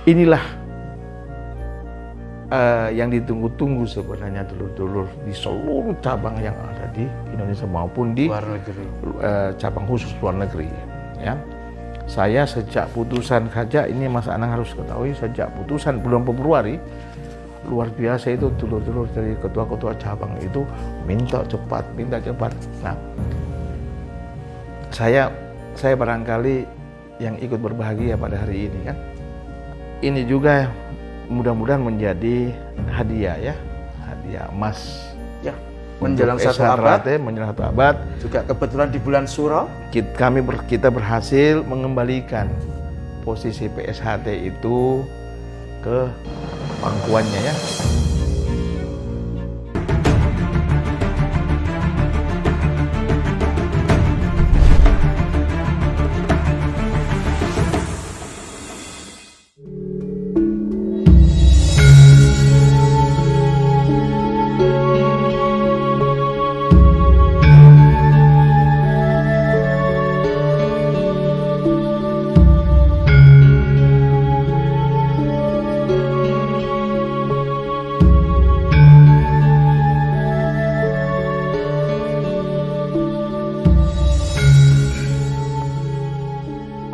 inilah yang ditunggu-tunggu sebenarnya dulur-dulur di seluruh cabang yang ada di Indonesia maupun di luar negeri, cabang khusus luar negeri. Ya, saya sejak putusan saja, ini Mas Anang harus ketahui, sejak putusan bulan Februari luar biasa itu dulur-dulur dari ketua-ketua cabang itu minta cepat. Nah, saya barangkali yang ikut berbahagia pada hari ini kan. Ini juga mudah-mudahan menjadi hadiah ya, hadiah emas ya, menjelang satu abad. Juga kebetulan di bulan Suro kita berhasil mengembalikan posisi PSHT itu ke pangkuannya ya.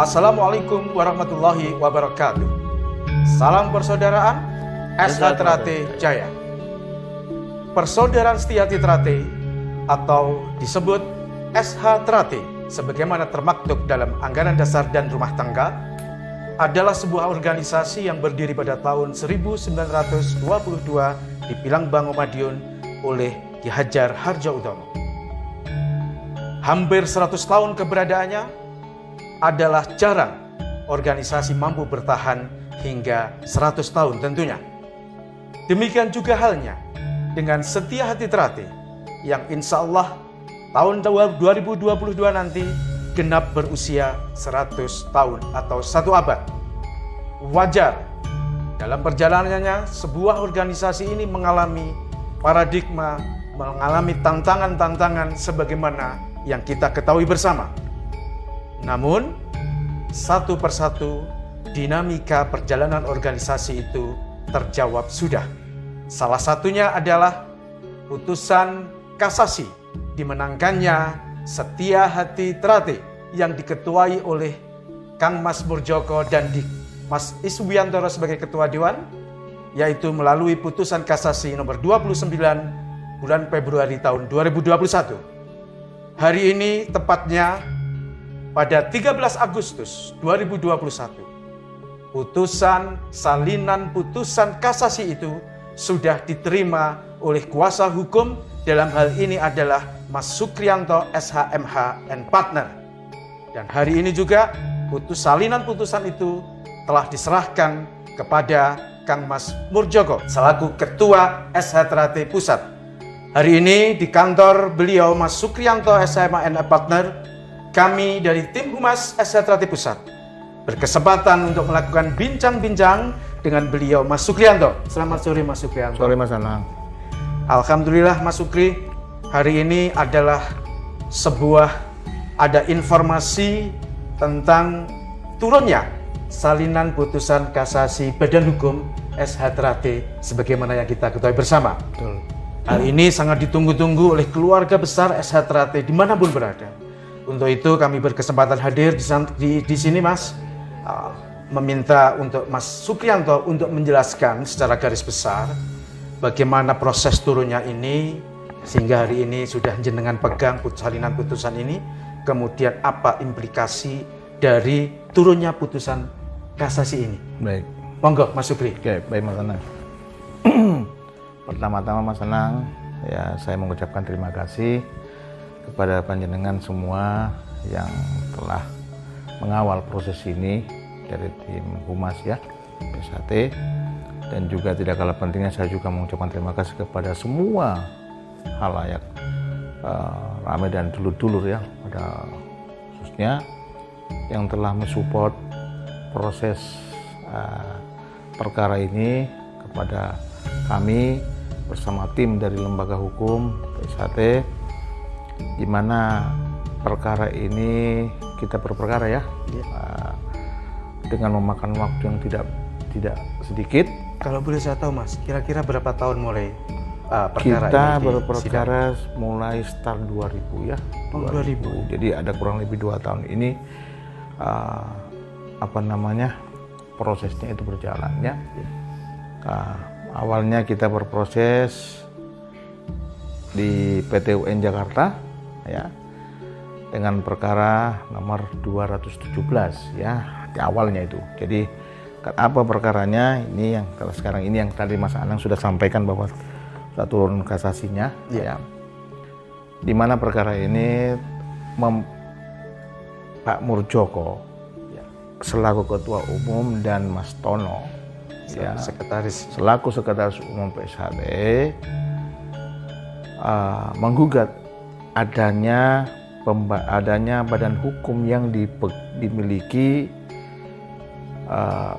Assalamualaikum warahmatullahi wabarakatuh. Salam persaudaraan, SH Trate Jaya. Persaudaraan Setiati Trate atau disebut SH Trate sebagaimana termaktub dalam Anggaran Dasar dan Rumah Tangga adalah sebuah organisasi yang berdiri pada tahun 1922 di Pilangbang Madiun oleh Ki Hajar Hardjoatmojo. Hampir 100 tahun keberadaannya adalah jarang organisasi mampu bertahan hingga 100 tahun tentunya. Demikian juga halnya dengan Setia Hati Trate yang insya Allah tahun 2022 nanti genap berusia 100 tahun atau 1 abad. Wajar dalam perjalanannya sebuah organisasi ini mengalami paradigma, mengalami tantangan-tantangan sebagaimana yang kita ketahui bersama. Namun, satu persatu dinamika perjalanan organisasi itu terjawab sudah. Salah satunya adalah putusan kasasi dimenangkannya Setia Hati Trate yang diketuai oleh Kang Mas Murjoko dan Mas Iswiantoro sebagai Ketua Dewan, yaitu melalui putusan kasasi nomor 29 bulan Februari tahun 2021. Hari ini tepatnya pada 13 Agustus 2021, putusan salinan putusan kasasi itu sudah diterima oleh kuasa hukum, dalam hal ini adalah Mas Sukrianto SHMH and Partner. Dan hari ini juga salinan putusan itu telah diserahkan kepada Kang Mas Murjoko selaku Ketua SH Trate Pusat. Hari ini di kantor beliau Mas Sukrianto SHMH and Partner, kami dari tim Humas SH Trate Pusat berkesempatan untuk melakukan bincang-bincang dengan beliau Mas Sukrianto. Selamat sore Mas Sukrianto. Sore Mas Anang. Alhamdulillah Mas Sukri, hari ini adalah ada informasi tentang turunnya salinan putusan kasasi Badan Hukum SH Trate sebagaimana yang kita ketahui bersama. Betul. Hal ini sangat ditunggu-tunggu oleh keluarga besar SH Trate dimanapun berada. Untuk itu kami berkesempatan hadir di sini Mas, meminta untuk Mas Sukrianto untuk menjelaskan secara garis besar bagaimana proses turunnya ini, sehingga hari ini sudah jenengan pegang salinan putusan ini, kemudian apa implikasi dari turunnya putusan kasasi ini. Baik. Monggo Mas Sukri. Oke, baik Mas Anang. Pertama-tama Mas Anang, ya saya mengucapkan terima kasih kepada panjenengan semua yang telah mengawal proses ini dari tim Humas ya, PSHT, dan juga tidak kalah pentingnya saya juga mengucapkan terima kasih kepada semua halayak ramai dan dulur-dulur ya, pada khususnya yang telah mensupport proses perkara ini kepada kami bersama tim dari Lembaga Hukum PSHT, di mana perkara ini kita berperkara ya, dengan memakan waktu yang tidak tidak sedikit. Kalau boleh saya tahu Mas, kira-kira berapa tahun mulai perkara Kita ini berperkara mulai start 2000 ya. 2000. Jadi ada kurang lebih 2 tahun ini prosesnya itu berjalan ya. Awalnya kita berproses di PT UN Jakarta ya dengan perkara nomor 217 ya di awalnya itu. Jadi apa perkaranya ini yang sekarang ini yang tadi Mas Anang sudah sampaikan bahwa sudah turun kasasinya ya. Di mana perkara ini Pak Murdjoko ya, selaku Ketua Umum dan Mas Tono ya, selaku Sekretaris Umum PSHT menggugat adanya badan hukum yang dimiliki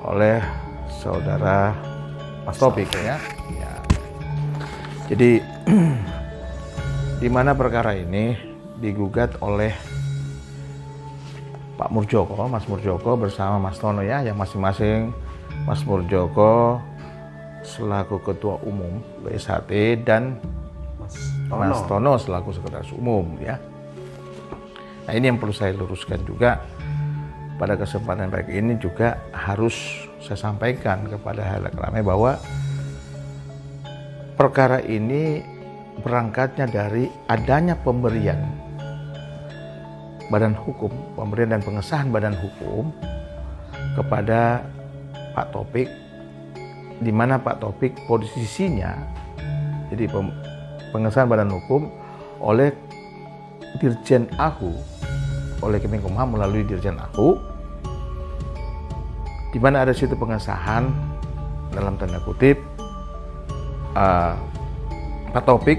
oleh saudara Mas Taufik ya. Jadi di mana perkara ini digugat oleh Pak Murdjoko, Mas Murdjoko bersama Mas Tono ya, yang masing-masing Mas Murdjoko selaku Ketua Umum PSHT dan Mas Tono selaku Sekretaris Umum ya. Nah ini yang perlu saya luruskan juga pada kesempatan baik ini juga harus saya sampaikan kepada halayak ramai bahwa perkara ini berangkatnya dari adanya pemberian dan pengesahan badan hukum kepada Pak Taufik, di mana Pak Taufik posisinya jadi pengesahan badan hukum oleh Dirjen AHU, oleh Kemenkumham melalui Dirjen AHU, di mana ada situ pengesahan dalam tanda kutip Pak Taufik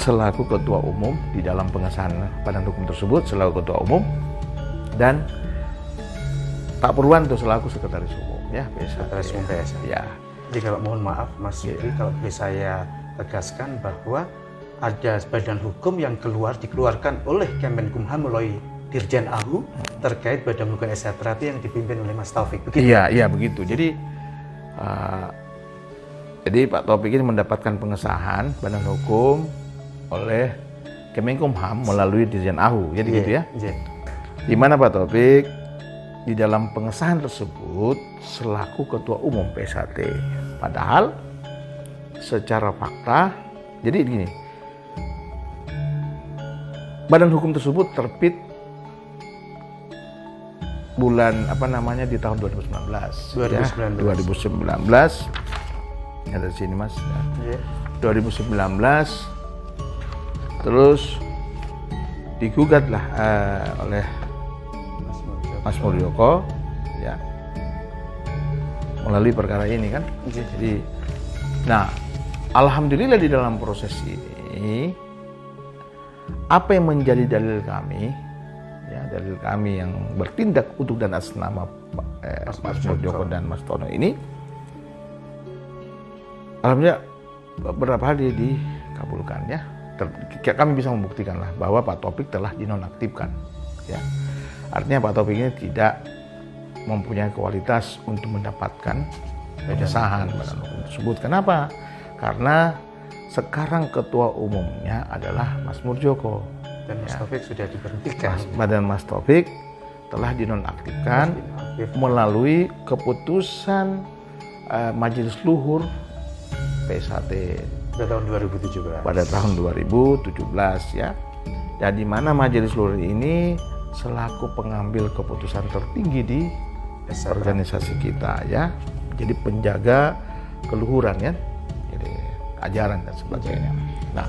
selaku Ketua Umum di dalam pengesahan badan hukum tersebut selaku Ketua Umum dan Pak Purwanto selaku Sekretaris Umum ya, Sekretaris Umum PSHT. Ya. Jadi kalau mohon maaf Mas Yudi, kalau boleh saya tegaskan bahwa ada badan hukum yang dikeluarkan oleh Kemenkumham melalui Dirjen AHU terkait badan hukum SHT yang dipimpin oleh Mas Taufik. Begitu? Iya begitu. Jadi Pak Taufik ini mendapatkan pengesahan badan hukum oleh Kemenkumham melalui Dirjen AHU, jadi gitu ya. Di mana Pak Taufik di dalam pengesahan tersebut selaku Ketua Umum PSHT. Padahal secara fakta, jadi gini, badan hukum tersebut terbit bulan di tahun 2019. 2019. Ada di sini Mas. Ya. 2019 terus digugatlah oleh Mas Murdjoko ya melalui perkara ini kan. Jadi alhamdulillah di dalam proses ini apa yang menjadi dalil kami yang bertindak untuk dan atas nama Mas Murdjoko dan Mas Tono ini, alhamdulillah beberapa hal dikabulkan ya. Kami bisa membuktikan lah bahwa Pak Taufik telah dinonaktifkan ya. Artinya Pak Taufik ini tidak mempunyai kualitas untuk mendapatkan pengesahan badan hukum tersebut. Kenapa? Karena sekarang ketua umumnya adalah Mas Murdjoko dan Mas Taufik sudah diberhentikan. Badan Mas Taufik telah dinonaktifkan melalui keputusan Majelis Luhur PSHT pada tahun 2017. Pada tahun 2017 ya. Dan di mana Majelis Luhur ini selaku pengambil keputusan tertinggi di organisasi kita ya. Jadi penjaga keluhuran ya. Jadi ajaran dan sebagainya. Nah.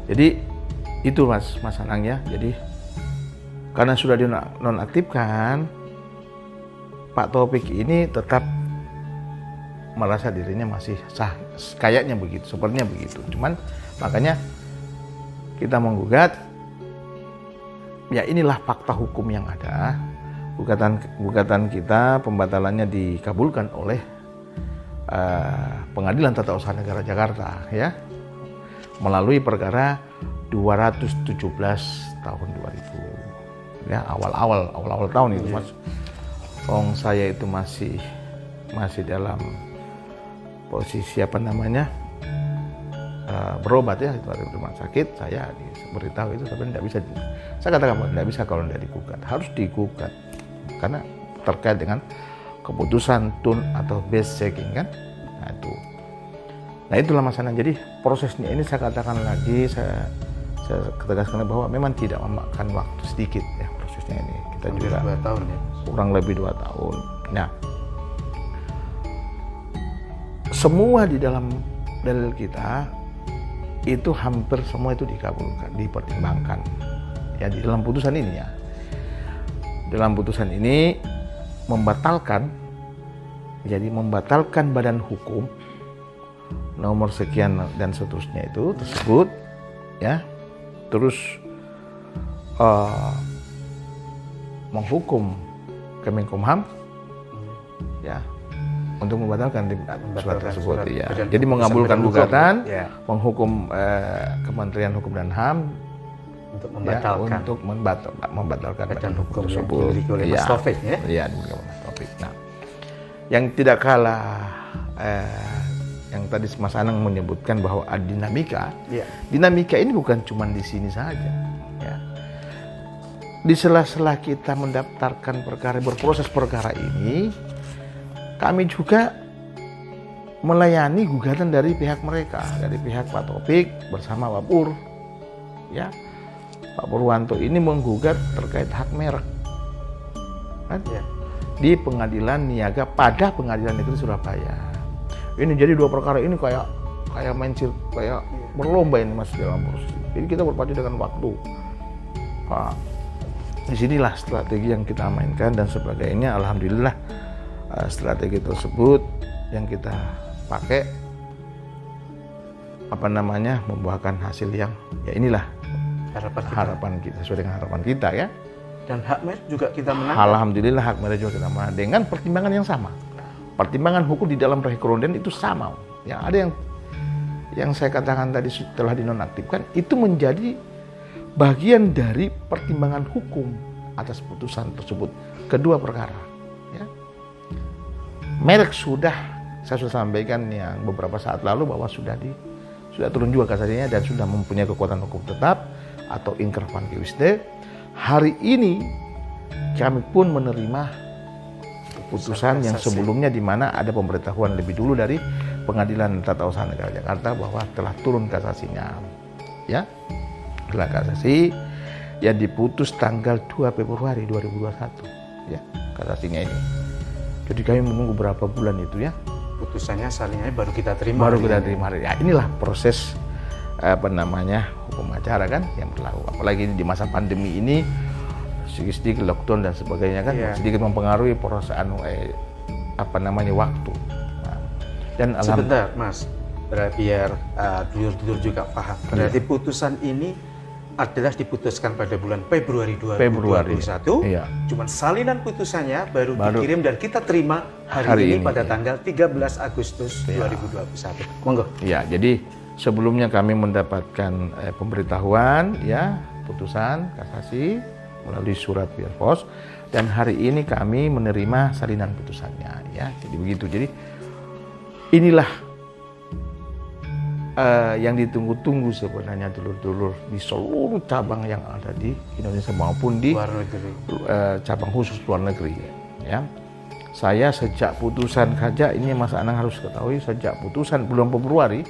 Jadi itu Mas Anang ya. Jadi karena sudah dinonaktifkan, Pak Taufik ini tetap merasa dirinya masih sah, kayaknya begitu, sepertinya begitu. Cuman makanya kita menggugat, ya inilah fakta hukum yang ada. Gugatan kita pembatalannya dikabulkan oleh Pengadilan Tata Usaha Negara Jakarta ya, melalui perkara 217 tahun 2000 ya, awal tahun itu Mas. saya itu masih dalam posisi berobat ya, itu ada rumah sakit, saya diberitahu itu, tapi tidak bisa. Saya katakan tidak bisa kalau tidak digugat, harus digugat karena terkait dengan keputusan tun atau base checking kan. Nah itulah masalah. Jadi prosesnya ini saya katakan lagi, saya tegaskan bahwa memang tidak memakan waktu sedikit ya prosesnya ini. Kita juga 2 tahun ya. Kurang lebih 2 tahun. Nah, semua di dalam dalil kita itu hampir semua itu dikabulkan, dipertimbangkan ya di dalam putusan ini ya. Dalam putusan ini membatalkan badan hukum nomor sekian dan seterusnya itu tersebut ya, terus menghukum Kemenkumham ya untuk membatalkan surat tersebut ya. Jadi mengabulkan gugatan, ya. Menghukum Kementerian Hukum dan HAM untuk membatalkan, ya, membatalkan badan hukum tersebut. Oleh Mas Taufik ya. Iya, Mas Taufik. Nah, yang tidak kalah yang tadi Mas Anang menyebutkan bahwa ada dinamika. Ya. Dinamika ini bukan cuma di sini saja ya. Di sela-sela kita mendaftarkan perkara, berproses perkara ini, kami juga melayani gugatan dari pihak mereka, dari pihak Pak Taufik bersama Pak Pur. Ya, Pak Purwanto ini menggugat terkait hak merek kan? Ya. Di Pengadilan Niaga pada Pengadilan Negeri Surabaya. Ini jadi 2 perkara ini kayak kayak berlomba ini Mas dalam proses. Jadi kita berpacu dengan waktu. Pak, disinilah strategi yang kita mainkan dan sebagainya. Alhamdulillah. Strategi tersebut yang kita pakai membuahkan hasil yang ya inilah harapan kita, sesuai dengan harapan kita ya. Dan hak merek juga kita menang. Alhamdulillah hak merek juga kita menang dengan pertimbangan yang sama. Pertimbangan hukum di dalam rekonden itu sama. Ya, ada yang saya katakan tadi setelah dinonaktifkan itu menjadi bagian dari pertimbangan hukum atas putusan tersebut kedua perkara. Ya. Merek saya sudah sampaikan yang beberapa saat lalu bahwa sudah turun juga kasasinya dan sudah mempunyai kekuatan hukum tetap atau ingkrah pangewisde. Hari ini kami pun menerima putusan yang sebelumnya di mana ada pemberitahuan lebih dulu dari Pengadilan Tata Usaha Negara Jakarta bahwa telah turun kasasinya. Ya. Telah kasasi yang diputus tanggal 2 Februari 2021 ya, kasasinya ini. Jadi kami menunggu berapa bulan itu ya. Putusannya salinnya baru kita terima. Ya, inilah proses hukum acara kan yang berlaku. Apalagi di masa pandemi ini sedikit lockdown dan sebagainya kan sedikit mempengaruhi proses waktu. Nah, dan sebentar Mas, biar dulur-dulur juga paham. Berarti putusan ini adalah diputuskan pada bulan Februari 2021. Iya. Cuman salinan putusannya baru dikirim dan kita terima hari ini pada tanggal 13 Agustus 2021. Monggo. Ya, jadi sebelumnya kami mendapatkan pemberitahuan ya, putusan kasasi melalui surat via pos dan hari ini kami menerima salinan putusannya ya. Jadi begitu. Jadi inilah yang ditunggu-tunggu sebenarnya dulur-dulur di seluruh cabang yang ada di Indonesia maupun di luar negeri, cabang khusus luar negeri ya. Saya sejak putusan saja ini Mas Anang harus ketahui, sejak putusan bulan Februari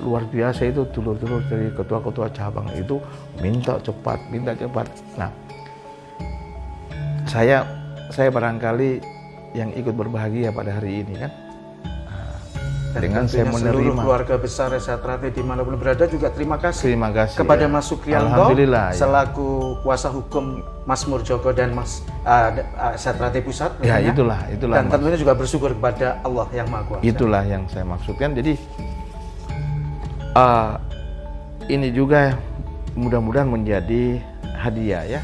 luar biasa itu dulur-dulur dari ketua-ketua cabang itu minta cepat. Nah, saya barangkali yang ikut berbahagia pada hari ini kan. Dan dengan saya menerima seluruh keluarga besar Setrate dimanapun berada juga terima kasih kepada Mas Sukriyanto selaku kuasa hukum Mas Murjoko dan Mas Setrate Pusat ya, itulah dan tentunya juga bersyukur kepada Allah yang Maha Kuasa. Itulah yang saya maksudkan. Jadi ini juga mudah-mudahan menjadi hadiah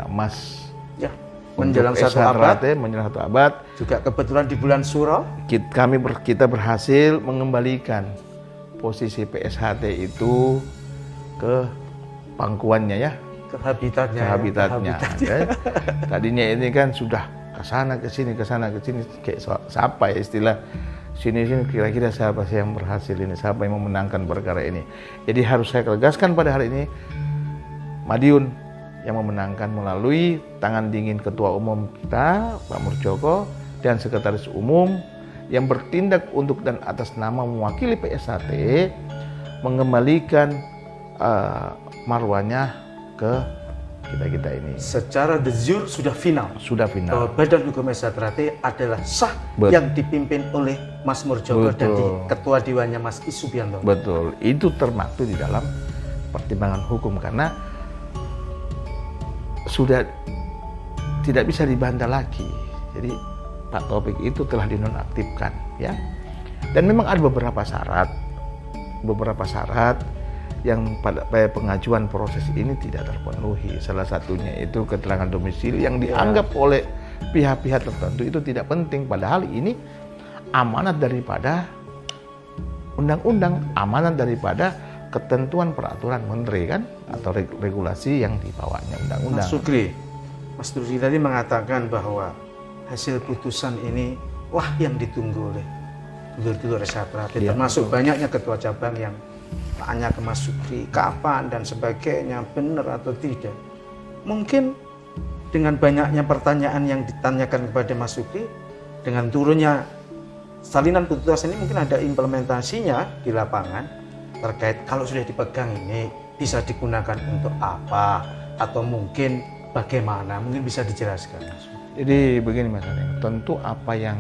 emas ya, menjelang satu abad. Juga kebetulan di bulan Suro kita berhasil mengembalikan posisi PSHT itu ke pangkuannya ya, ke habitatnya. Ya. Tadinya ini kan sudah ke sini kayak siapa ya istilah sini kira-kira siapa sih yang berhasil ini, siapa yang memenangkan perkara ini. Jadi harus saya tegaskan pada hari ini, Madiun yang memenangkan melalui tangan dingin Ketua Umum kita, Pak Murjoko, dan Sekretaris Umum yang bertindak untuk dan atas nama mewakili PSHT mengembalikan marwahnya ke kita ini. Secara de jure sudah final. Sudah final. Bahwa Badan Hukum SH adalah sah yang dipimpin oleh Mas Murjoko dan Ketua Dewannya Mas I Subianto. Betul. Itu termaktub di dalam pertimbangan hukum karena sudah tidak bisa dibantah lagi. Jadi Pak Taufik itu telah dinonaktifkan, ya. Dan memang ada beberapa syarat yang pada pengajuan proses ini tidak terpenuhi. Salah satunya itu keterangan domisili yang dianggap oleh pihak-pihak tertentu itu tidak penting. Padahal ini amanat daripada undang-undang, amanat daripada ketentuan peraturan menteri kan, atau regulasi yang dibawanya undang-undang. Mas Sugri, Mas Dursi tadi mengatakan bahwa hasil putusan ini wah yang ditunggu oleh dulur-dulur SH, termasuk banyaknya ketua cabang yang tanya ke Mas Sugri kapan dan sebagainya, benar atau tidak. Mungkin dengan banyaknya pertanyaan yang ditanyakan kepada Mas Sugri, dengan turunnya salinan putusan ini mungkin ada implementasinya di lapangan terkait kalau sudah dipegang ini bisa digunakan untuk apa atau mungkin bagaimana, mungkin bisa dijelaskan. Jadi begini Mas Areng, tentu apa yang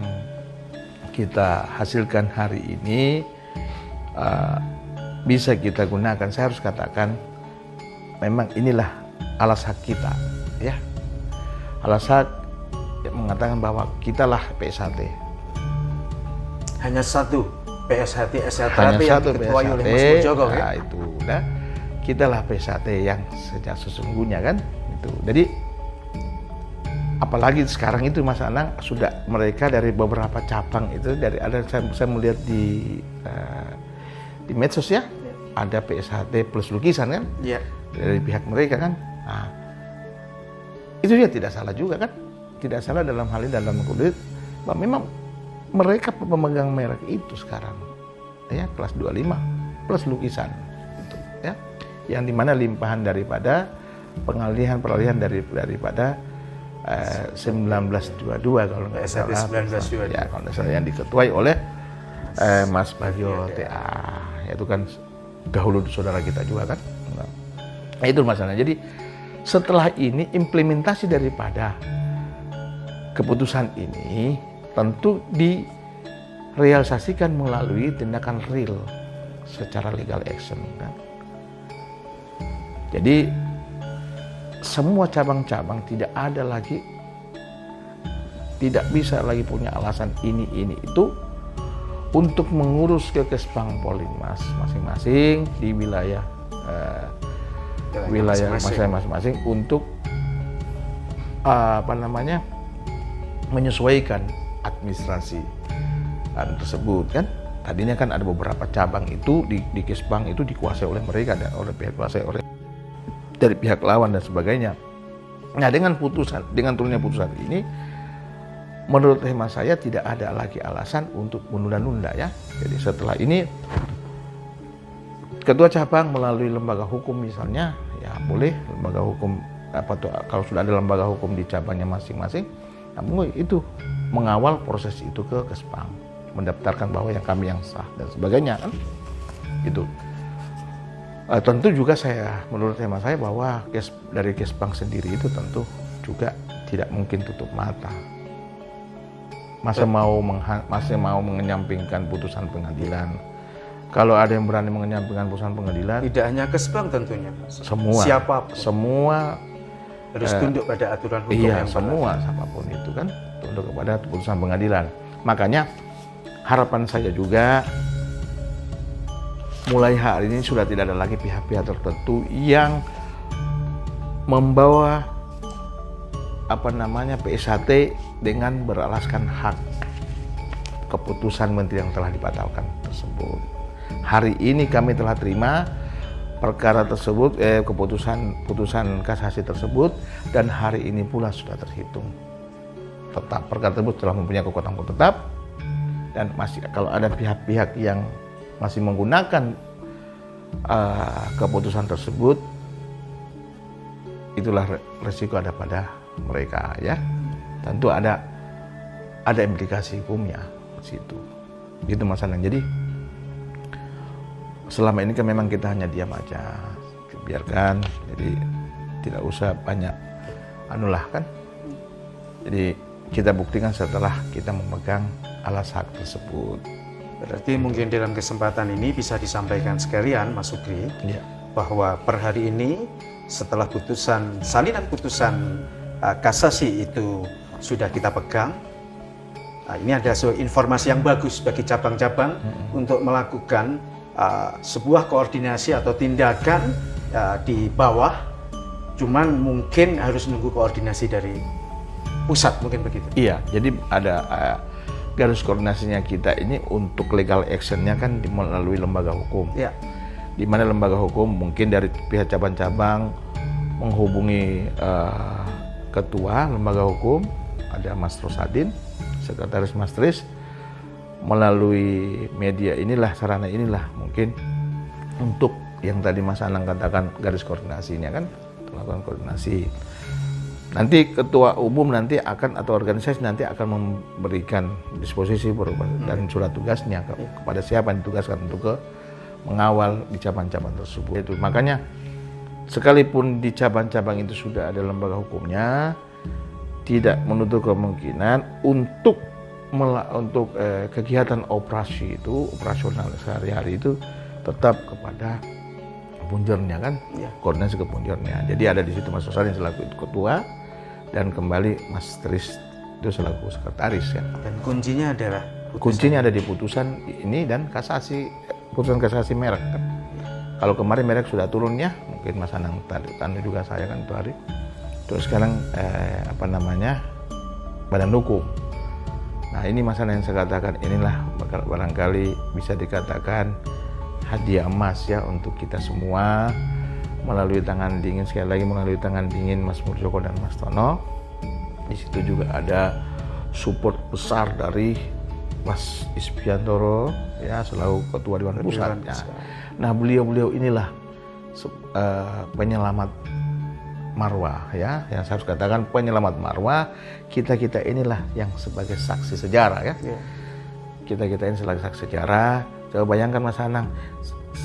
kita hasilkan hari ini bisa kita gunakan. Saya harus katakan memang inilah alas hak kita, ya. Alas hak mengatakan bahwa kitalah PSHT. Hanya satu PSHT SH yang diketuai oleh Mas Murjoko, nah, itu udah kitalah PSHT yang sejak sesungguhnya kan itu. Jadi apalagi sekarang itu Mas Anang sudah mereka dari beberapa cabang itu dari ada saya melihat di medsos ya, ada PSHT plus lukisan kan, ya, dari pihak mereka kan. Nah, itu dia tidak salah juga kan, tidak salah dalam hal ini dalam kode bahwa memang mereka pemegang merek itu sekarang ya kelas 25 plus lukisan itu ya, yang dimana limpahan daripada peralihan daripada 1922 kalau nggak salah, 1922 ya kalau nggak salah yang diketuai oleh Mas Bagio TA, itu kan dahulu saudara kita juga kan. Nah, itu masalahnya. Jadi setelah ini implementasi daripada keputusan ini tentu direalisasikan melalui tindakan real secara legal action kan. Jadi semua cabang-cabang tidak bisa lagi punya alasan ini itu untuk mengurus ke Kesbang Polinmas masing-masing di wilayah masing-masing untuk menyesuaikan administrasi tersebut kan. Tadinya kan ada beberapa cabang itu di Kesbang itu dikuasai oleh mereka dan dari pihak lawan dan sebagainya. Nah, dengan turunnya putusan ini, menurut hemat saya tidak ada lagi alasan untuk menunda-nunda ya. Jadi setelah ini ketua cabang melalui lembaga hukum misalnya, ya boleh lembaga hukum kalau sudah ada lembaga hukum di cabangnya masing-masing, namun itu mengawal proses itu ke Kesbang, mendaftarkan bahwa yang kami yang sah dan sebagainya kan. Itu. Tentu juga menurut hemat saya bahwa dari Kesbang sendiri itu tentu juga tidak mungkin tutup mata. Masih mau menyampingkan putusan pengadilan. Kalau ada yang berani menyampingkan putusan pengadilan, tidak hanya Kesbang tentunya, semua, siapapun, semua harus tunduk pada aturan hukum yang semua siapapun itu kan tunduk kepada putusan pengadilan. Makanya harapan saya juga mulai hari ini sudah tidak ada lagi pihak-pihak tertentu yang membawa PSHT dengan beralaskan hak keputusan menteri yang telah dibatalkan tersebut. Hari ini kami telah terima perkara tersebut, putusan kasasi tersebut, dan hari ini pula sudah terhitung. tetap, perkara tersebut telah mempunyai kekuatan hukum tetap, dan masih kalau ada pihak-pihak yang masih menggunakan keputusan tersebut, itulah resiko ada pada mereka ya. Tentu ada implikasi hukumnya di situ. Itu masalah. Jadi selama ini kan memang kita hanya diam aja, biarkan. Jadi tidak usah banyak anulah kan. Jadi kita buktikan setelah kita memegang alas hak tersebut. Berarti mungkin dalam kesempatan ini bisa disampaikan sekalian, Mas Sukri, Ya. bahwa per hari ini setelah salinan putusan kasasi itu sudah kita pegang, ini ada informasi yang bagus bagi cabang-cabang untuk melakukan sebuah koordinasi atau tindakan di bawah, cuman mungkin harus nunggu koordinasi dari pusat, mungkin begitu. Iya, jadi ada garis koordinasinya kita ini untuk legal actionnya kan melalui lembaga hukum. Ya. Di mana lembaga hukum mungkin dari pihak cabang-cabang menghubungi ketua lembaga hukum, ada Mas Rosadin, sekretaris Mas Tris, melalui media inilah, sarana inilah mungkin untuk yang tadi Mas Anang katakan garis koordinasinya kan, melakukan koordinasi. Nanti ketua umum nanti akan atau organisasi nanti akan memberikan disposisi dan surat tugasnya kepada siapa yang ditugaskan untuk mengawal di cabang-cabang tersebut. Itu makanya sekalipun di cabang-cabang itu sudah ada lembaga hukumnya, tidak menutup kemungkinan untuk kegiatan operasi itu, operasional sehari-hari itu tetap kepada punjernya kan, koordinasi ke punjernya. Jadi ada di situ Mas Rosalin selaku ketua dan kembali Mas Tris itu selaku sekretaris ya. Dan kuncinya adalah kuncinya ada di putusan ini dan kasasi, putusan kasasi merek kan. Kalau kemarin merek sudah turun ya, mungkin Mas Anang tadi juga saya kan itu hari. Terus sekarang badan hukum. Nah ini masalah yang saya katakan, inilah barangkali bisa dikatakan hadiah emas ya untuk kita semua, melalui tangan dingin, sekali lagi melalui tangan dingin Mas Murjoko dan Mas Tono. Di situ juga ada support besar dari Mas Isbiantoro ya, selaku ketua Dewan Pusat. Nah beliau inilah penyelamat marwah ya, yang saya harus katakan penyelamat marwah. Kita inilah yang sebagai saksi sejarah ya. Kita ini sebagai saksi sejarah. Coba bayangkan Mas Anang,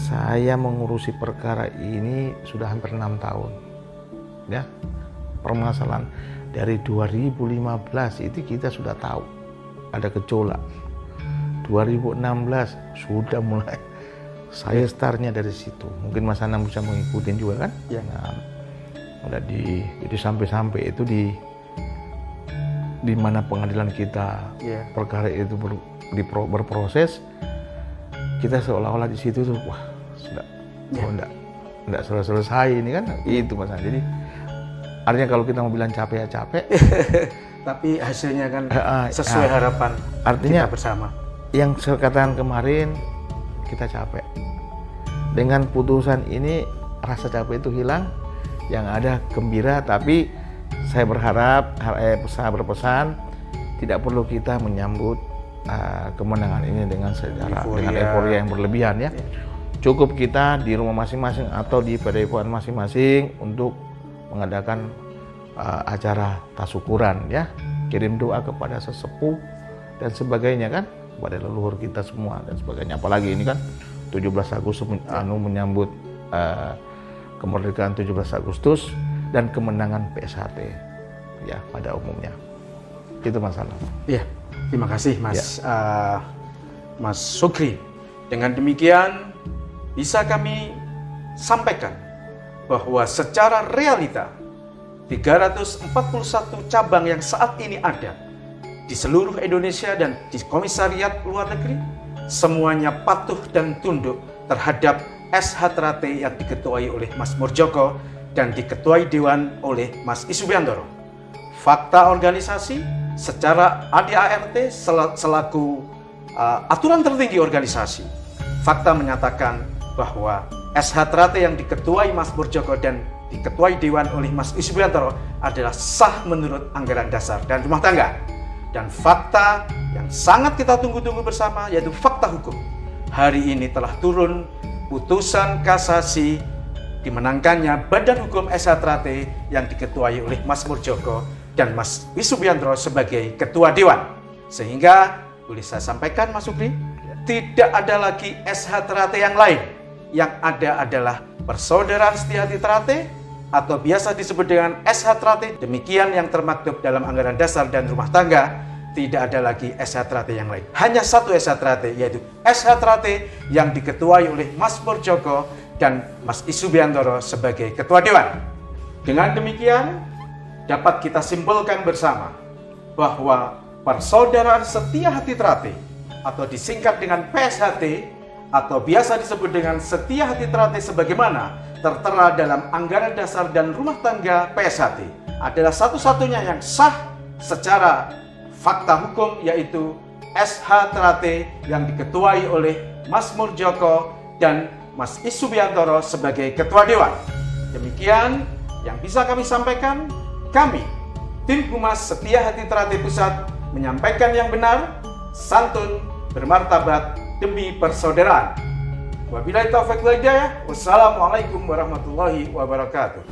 saya mengurusi perkara ini sudah hampir 6 tahun ya. Permasalahan dari 2015 itu kita sudah tahu ada gejolak. 2016 sudah mulai, saya startnya dari situ. Mungkin Mas Anang bisa mengikuti juga kan? Ya. Nah, jadi sampai itu di mana pengadilan kita perkara itu berproses, kita seolah-olah di situ tuh wah sudah enggak selesai ini kan, itu Mas. Jadi artinya kalau kita mau bilang capek ya capek tapi hasilnya kan sesuai harapan artinya kita bersama. Yang saya katakan kemarin, kita capek dengan putusan ini, rasa capek itu hilang, yang ada gembira. Tapi saya berharap, saya berpesan tidak perlu kita menyambut kemenangan ini dengan euforia yang berlebihan ya. Cukup kita di rumah masing-masing atau di pedesaan masing-masing untuk mengadakan acara tasyukuran ya, kirim doa kepada sesepuh dan sebagainya kan, kepada leluhur kita semua dan sebagainya. Apalagi ini kan 17 Agustus menyambut kemerdekaan 17 Agustus dan kemenangan PSHT ya pada umumnya. Itu masalah. Iya. Terima kasih Mas Sukri. Dengan demikian bisa kami sampaikan bahwa secara realita 341 cabang yang saat ini ada di seluruh Indonesia dan di komisariat luar negeri semuanya patuh dan tunduk terhadap SH Trate yang diketuai oleh Mas Murjoko dan diketuai Dewan oleh Mas Isbiantoro. Fakta organisasi secara ADART selaku aturan tertinggi organisasi, fakta menyatakan bahwa SH Trate yang diketuai Mas Murjoko dan diketuai Dewan oleh Mas Isbiantoro adalah sah menurut anggaran dasar dan rumah tangga. Dan fakta yang sangat kita tunggu-tunggu bersama yaitu fakta hukum. Hari ini telah turun putusan kasasi dimenangkannya Badan Hukum SH Trate yang diketuai oleh Mas Murjoko dan Mas Wisubiantoro sebagai Ketua Dewan. Sehingga boleh saya sampaikan Mas Supri, tidak ada lagi SH Trate yang lain. Yang ada adalah Persaudaraan Setiahati Trate atau biasa disebut dengan SH Trate. Demikian yang termaktub dalam anggaran dasar dan rumah tangga. Tidak ada lagi SH Trate yang lain. Hanya satu SH Trate, yaitu SH Trate yang diketuai oleh Mas Murjoko dan Mas Wisubiantoro sebagai Ketua Dewan. Dengan demikian, dapat kita simpulkan bersama bahwa Persaudaraan Setiahati Trate atau disingkat dengan PSHT atau biasa disebut dengan Setiahati Trate sebagaimana tertera dalam anggaran dasar dan rumah tangga PSHT adalah satu-satunya yang sah secara fakta hukum, yaitu SH Trate yang diketuai oleh Mas Murjoko dan Mas Wisubiantoro sebagai Ketua Dewan. Demikian yang bisa kami sampaikan. Kami, tim Humas Setiahati Trate Pusat, menyampaikan yang benar, santun, bermartabat, demi persaudaraan. Wabillahi taufiq wal hidayah. Wassalamualaikum warahmatullahi wabarakatuh.